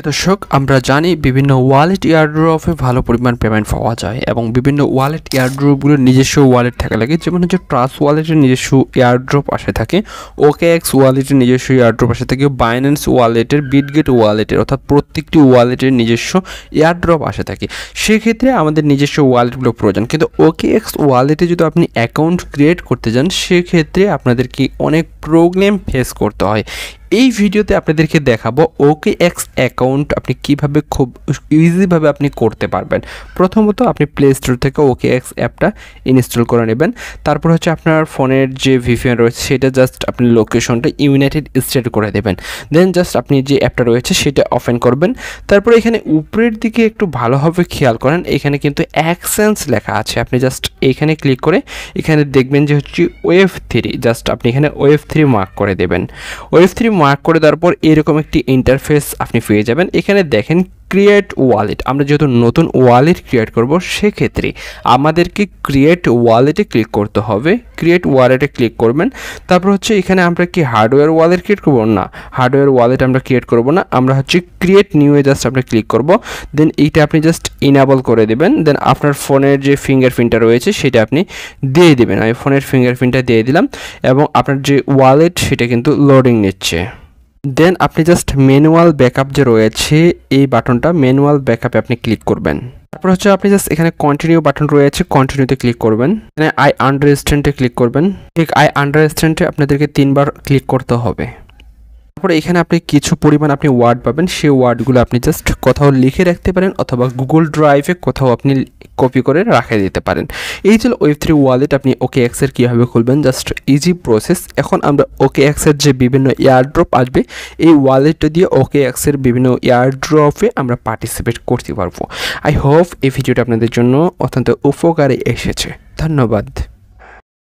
দর্শক, আমরা জানি বিভিন্ন ওয়ালেট এয়ারড্রপে ভালো পরিমাণ পেমেন্ট পাওয়া যায় এবং বিভিন্ন ওয়ালেট এয়ারড্রপগুলোর নিজস্ব ওয়ালেট থাকা লাগে, যেমন হচ্ছে ট্রাস্ট ওয়ালেটের নিজস্ব এয়ারড্রপ আসে থাকে, OKX ওয়ালেটের নিজস্ব এয়ারড্রপ আসে থাকে, বাইন্যান্স ওয়ালেটের, বিটগেট ওয়ালেটের, অর্থাৎ প্রত্যেকটি ওয়ালেটের নিজস্ব এয়ারড্রপ আসে থাকে। সেক্ষেত্রে আমাদের নিজস্ব ওয়ালেটগুলো প্রয়োজন, কিন্তু OKX ওয়ালেটে যদি আপনি অ্যাকাউন্ট ক্রিয়েট করতে যান সেক্ষেত্রে আপনাদেরকে অনেক প্রবলেম ফেস করতে হয়। এই ভিডিওতে আপনাদেরকে দেখাবো OKX অ্যাকাউন্ট আপনি কিভাবে খুব ইজিভাবে আপনি করতে পারবেন। প্রথমত আপনি প্লে স্টোর থেকে OKX অ্যাপটা ইনস্টল করে নেবেন। তারপর হচ্ছে আপনার ফোনের যে VPN রয়েছে সেটা জাস্ট আপনি লোকেশনটা ইউনাইটেড স্টেট করে দেবেন। দেন জাস্ট আপনি যে অ্যাপটা রয়েছে সেটা ওপেন করবেন। তারপর এখানে উপরের দিকে একটু ভালোভাবে খেয়াল করেন, এখানে কিন্তু এক্সচেঞ্জ লেখা আছে। আপনি জাস্ট এখানে ক্লিক করে এখানে দেখবেন যে হচ্ছে Wave3, জাস্ট আপনি এখানে Wave3 মার্ক করে দেবেন। Wave3 মার্ক করে দেওয়ার পর এরকম একটি ইন্টারফেস আপনি পেয়ে যাবেন। এখানে দেখেন ক্রিয়েট ওয়ালেট, আমরা যেহেতু নতুন ওয়ালেট ক্রিয়েট করব সেক্ষেত্রে আমাদেরকে ক্রিয়েট ওয়ালেটে ক্লিক করতে হবে। ক্রিয়েট ওয়ালেটে ক্লিক করবেন। তারপর হচ্ছে এখানে আমরা কি হার্ডওয়্যার ওয়ালেট ক্রিয়েট করব না, হার্ডওয়্যার ওয়ালেট আমরা ক্রিয়েট করব না, আমরা হচ্ছে ক্রিয়েট নিউয়ে জাস্ট আপনি ক্লিক করব। দেন এইটা আপনি জাস্ট ইনেবল করে দেবেন। দেন আপনার ফোনের যে ফিঙ্গারপ্রিন্টটা রয়েছে সেটা আপনি দিয়ে দেবেন। আমি ফোনের ফিঙ্গারপ্রিন্টটা দিয়ে দিলাম এবং আপনার যে ওয়ালেট সেটা কিন্তু লোডিং নিচ্ছে। দেন আপনি জাস্ট ম্যানুয়াল ব্যাকআপ যে রয়েছে এই বাটনটা, ম্যানুয়াল ব্যাকআপে আপনি ক্লিক করবেন। তারপর হচ্ছে আপনি জাস্ট এখানে কন্টিনিউ বাটন রয়েছে, কন্টিনিউতে ক্লিক করবেন। এখানে আই আন্ডারস্ট্যান্ডে ক্লিক করবেন। ঠিক আই আন্ডারস্ট্যান্ডে আপনাদেরকে 3 বার ক্লিক করতে হবে। তারপরে এখানে আপনি কিছু পরিমাণ আপনি ওয়ার্ড পাবেন, সেই ওয়ার্ডগুলো আপনি জাস্ট কোথাও লিখে রাখতে পারেন অথবা গুগল ড্রাইভে কোথাও আপনি কপি করে রাখে দিতে পারেন। এই ছিল Wave3 ওয়ালেট আপনি OKX এর কীভাবে খুলবেন, জাস্ট ইজি প্রসেস। এখন আমরা OKX এর যে বিভিন্ন এয়ারড্রপ আসবে এই ওয়ালেটটা দিয়ে OKX এর বিভিন্ন এয়ারড্রপে আমরা পার্টিসিপেট করতে পারবো। আই হোপ এই ভিডিওটা আপনাদের জন্য অত্যন্ত উপকারে এসেছে। ধন্যবাদ।